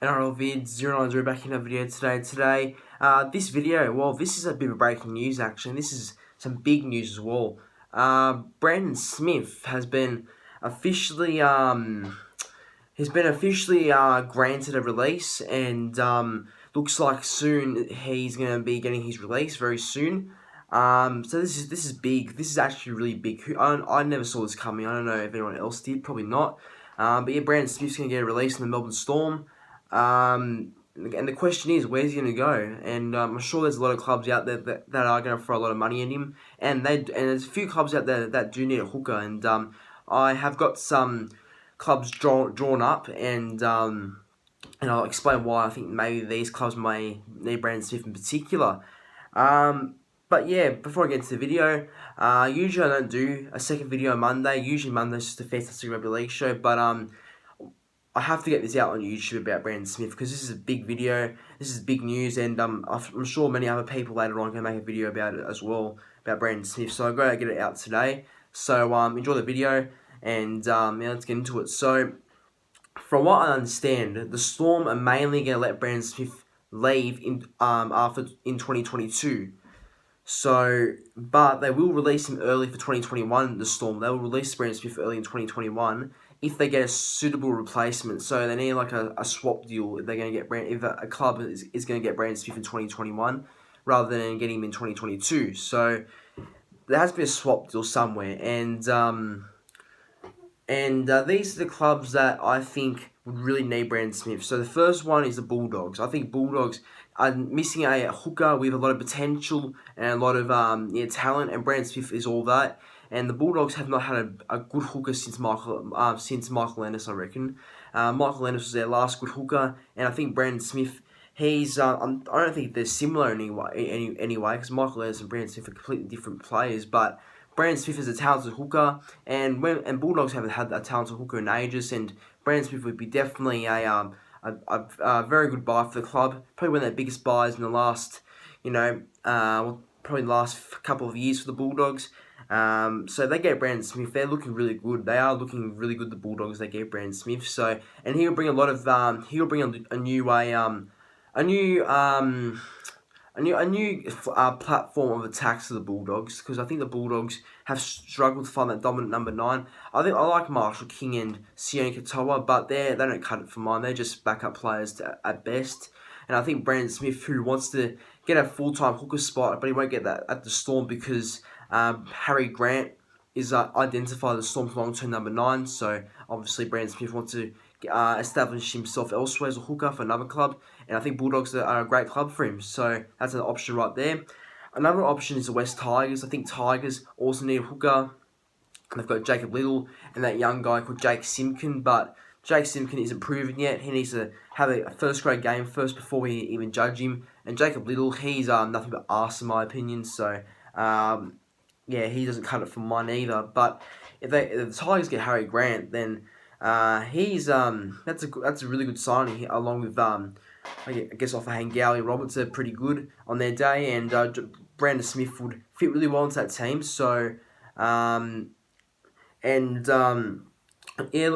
NRL Vid 090 back in a video today. This video, well, this is a bit of breaking news actually. This is some big news as well. Brandon Smith has been officially granted a release, and looks like soon he's gonna be getting his release very soon. So this is big. This is actually really big. I never saw this coming. I don't know if anyone else did. Probably not. But yeah, Brandon Smith's gonna get a release in the Melbourne Storm. And the question is, where's he going to go? And I'm sure there's a lot of clubs out there that are going to throw a lot of money at him. And there's a few clubs out there that do need a hooker. And I have got some clubs drawn up, and I'll explain why I think maybe these clubs may need Brandon Smith in particular. But yeah, before I get into the video, usually I don't do a second video on Monday. Usually Monday's just a Fantastic Rugby League show, but I have to get this out on YouTube about Brandon Smith because this is a big video. This is big news, and I'm sure many other people later on can make a video about it as well, about Brandon Smith. So I'm going to get it out today. So enjoy the video, and yeah, let's get into it. So from what I understand, the Storm are mainly going to let Brandon Smith leave in 2022. So, but they will release him early for 2021, the Storm. They will release Brandon Smith early in 2021 if they get a suitable replacement. So they need like a swap deal if they're going to get if a club is going to get Brandon Smith in 2021 rather than getting him in 2022. So there has to be a swap deal somewhere, and these are the clubs that I think would really need Brandon Smith. So the first one is the Bulldogs. I think Bulldogs are missing a hooker with a lot of potential and a lot of talent, and Brandon Smith is all that. And the Bulldogs have not had a good hooker since Michael Ennis, I reckon. Michael Ennis was their last good hooker, and I think Brandon Smith, he's I don't think they're similar in any way, because Michael Ennis and Brandon Smith are completely different players, but Brandon Smith is a talented hooker, and Bulldogs haven't had a talented hooker in ages, and Brandon Smith would be definitely a very good buy for the club. Probably one of their biggest buys in the last, probably the last couple of years for the Bulldogs. So they get Brandon Smith. They're looking really good. They are looking really good. The Bulldogs. They get Brandon Smith. So, and he'll bring a lot of he'll bring a new platform of attacks to the Bulldogs, because I think the Bulldogs have struggled to find that dominant number 9. I like Marshall King and Sione Katoa, but they don't cut it for mine. They're just backup players at best. And I think Brandon Smith, who wants to get a full-time hooker spot, but he won't get that at the Storm because Harry Grant is identified as Storm's long-term number 9. So obviously Brandon Smith wants to establish himself elsewhere as a hooker for another club, and I think Bulldogs are a great club for him. So that's an option right there. Another option is the West Tigers. I think Tigers also need a hooker. They've got Jacob Little and that young guy called Jake Simpkin, but Jake Simpkin isn't proven yet. He needs to have a first-grade game first before we even judge him. And Jacob Little, he's nothing but arse in my opinion. So yeah, he doesn't cut it for mine either. But if the Tigers get Harry Grant, then he's that's a really good signing, along with I guess off of Hangali Roberts are pretty good on their day, and Brandon Smith would fit really well into that team. So yeah,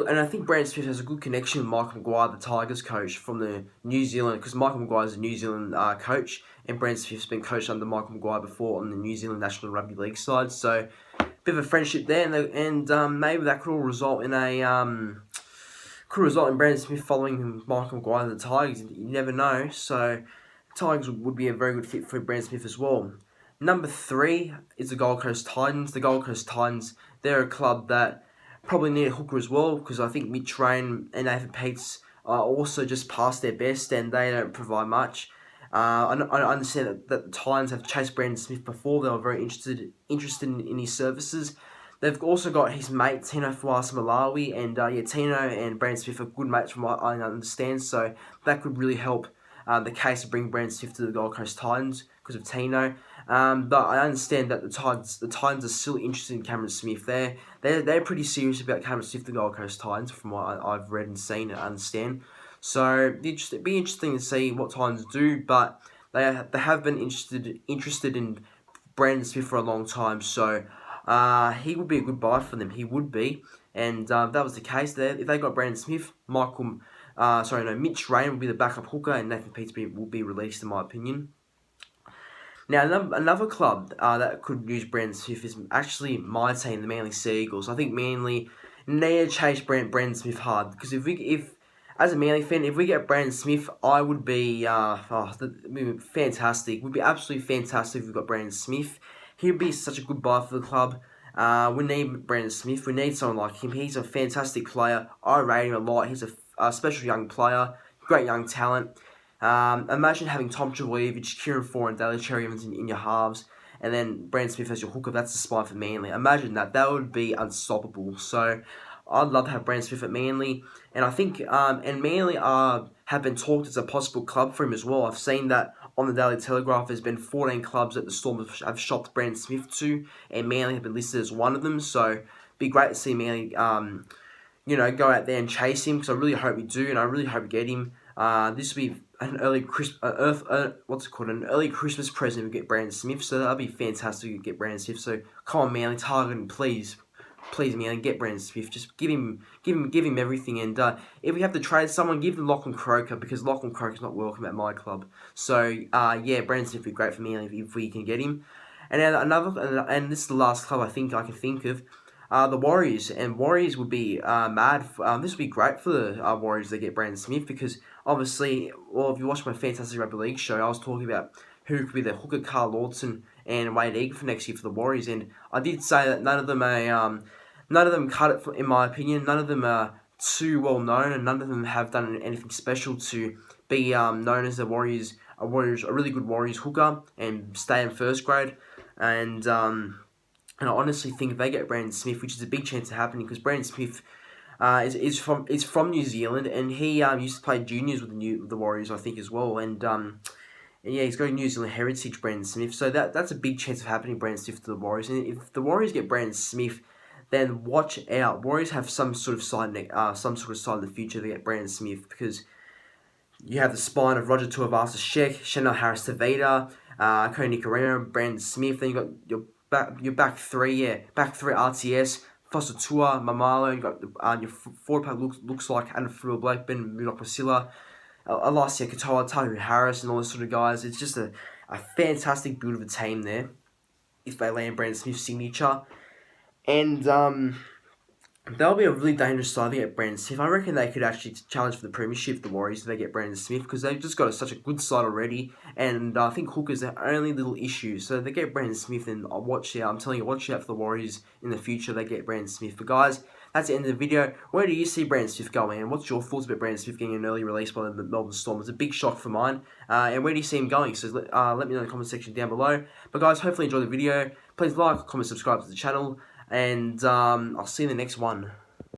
and I think Brandon Smith has a good connection with Michael Maguire, the Tigers coach from the New Zealand, because Michael Maguire is a New Zealand coach, and Brandon Smith's been coached under Michael Maguire before on the New Zealand National Rugby League side. So bit of a friendship there, and maybe that could all result in Brandon Smith following Michael Maguire to the Tigers. You never know. So Tigers would be a very good fit for Brandon Smith as well. Number 3 is the Gold Coast Titans. The Gold Coast Titans, they're a club that probably need a hooker as well, because I think Mitch Rain and Nathan Pates are also just past their best, and they don't provide much. I understand that the Titans have chased Brandon Smith before. They were very interested in his services. They've also got his mate Tino Fuasa-Malawi, and Tino and Brandon Smith are good mates from what I understand. So that could really help the case of bringing Brandon Smith to the Gold Coast Titans because of Tino. But I understand that the Titans are still interested in Cameron Smith. They're pretty serious about Cameron Smith, the Gold Coast Titans, from what I've read and seen and understand. So it'd be interesting to see what Titans do, but they have been interested in Brandon Smith for a long time. So he would be a good buy for them. He would be, and that was the case there. If they got Brandon Smith, Michael Mitch Rain will be the backup hooker, and Nathan Petersbury will be released, in my opinion. Now, another club that could use Brandon Smith is actually my team, the Manly Sea Eagles. I think Manly need to chase Brandon Smith hard, because if as a Manly fan, if we get Brandon Smith, I would be it'd be fantastic. It would be absolutely fantastic if we got Brandon Smith. He'd be such a good buy for the club. We need Brandon Smith. We need someone like him. He's a fantastic player. I rate him a lot. He's a special young player, great young talent. Imagine having Tom Trbojevic, Kieran Foran, and Daly Cherry Evans in your halves, and then Brandon Smith as your hooker. That's the spine for Manly. Imagine that. That would be unstoppable. So I'd love to have Brandon Smith at Manly. And I think and Manly have been talked as a possible club for him as well. I've seen that on the Daily Telegraph. There's been 14 clubs that the Storm have shopped Brandon Smith to, and Manly have been listed as one of them. So it'd be great to see Manly go out there and chase him, because I really hope we do, and I really hope we get him. This will be an early an early Christmas present if we get Brandon Smith. So that'll be fantastic if we get Brandon Smith. So come on, Manly, target him, please, Manly, get Brandon Smith. Just give him everything. And if we have to trade someone, give them Lachlan Croker, because Lachlan Croker's not welcome at my club. So Brandon Smith would be great for Manly if we can get him. And then and this is the last club I think I can think of. The Warriors, and Warriors would be mad. This would be great for the Warriors to get Brandon Smith, because obviously, if you watch my Fantastic Rugby League show, I was talking about who could be the hooker, Carl Lawson and Wade Egan for next year for the Warriors, and I did say that none of them cut it, in my opinion. None of them are too well known, and none of them have done anything special to be known as a really good Warriors hooker and stay in first grade, and I honestly think if they get Brandon Smith, which is a big chance of happening, because Brandon Smith is from New Zealand, and he used to play juniors with the Warriors, I think, as well. And he's got a New Zealand heritage, Brandon Smith. So that's a big chance of happening, Brandon Smith to the Warriors. And if the Warriors get Brandon Smith, then watch out. Warriors have some sort of side in the future to get Brandon Smith, because you have the spine of Roger Tuivasa-Sheck, Chanel Harris-Tavita, Cody Nicaragua, Brandon Smith. Then you got your back three RTS, Foster Tua, Mamalo. You got your forward pack looks like Adam Frill, Blackburn, Munok Priscilla, Alasia Katoa, Tyler Harris, and all those sort of guys. It's just a fantastic build of a team there if they land Brandon Smith's signature. And that'll be a really dangerous side to get Brandon Smith. I reckon they could actually challenge for the premiership, the Warriors, if they get Brandon Smith, because they've just got such a good side already, and I think hooker's their only little issue. So if they get Brandon Smith, and I'm telling you, watch out for the Warriors in the future. They get Brandon Smith. But guys, that's the end of the video. Where do you see Brandon Smith going, and what's your thoughts about Brandon Smith getting an early release by the Melbourne Storm? It's a big shock for mine. And where do you see him going? So let me know in the comment section down below. But guys, hopefully enjoy the video. Please like, comment, subscribe to the channel, and I'll see you in the next one.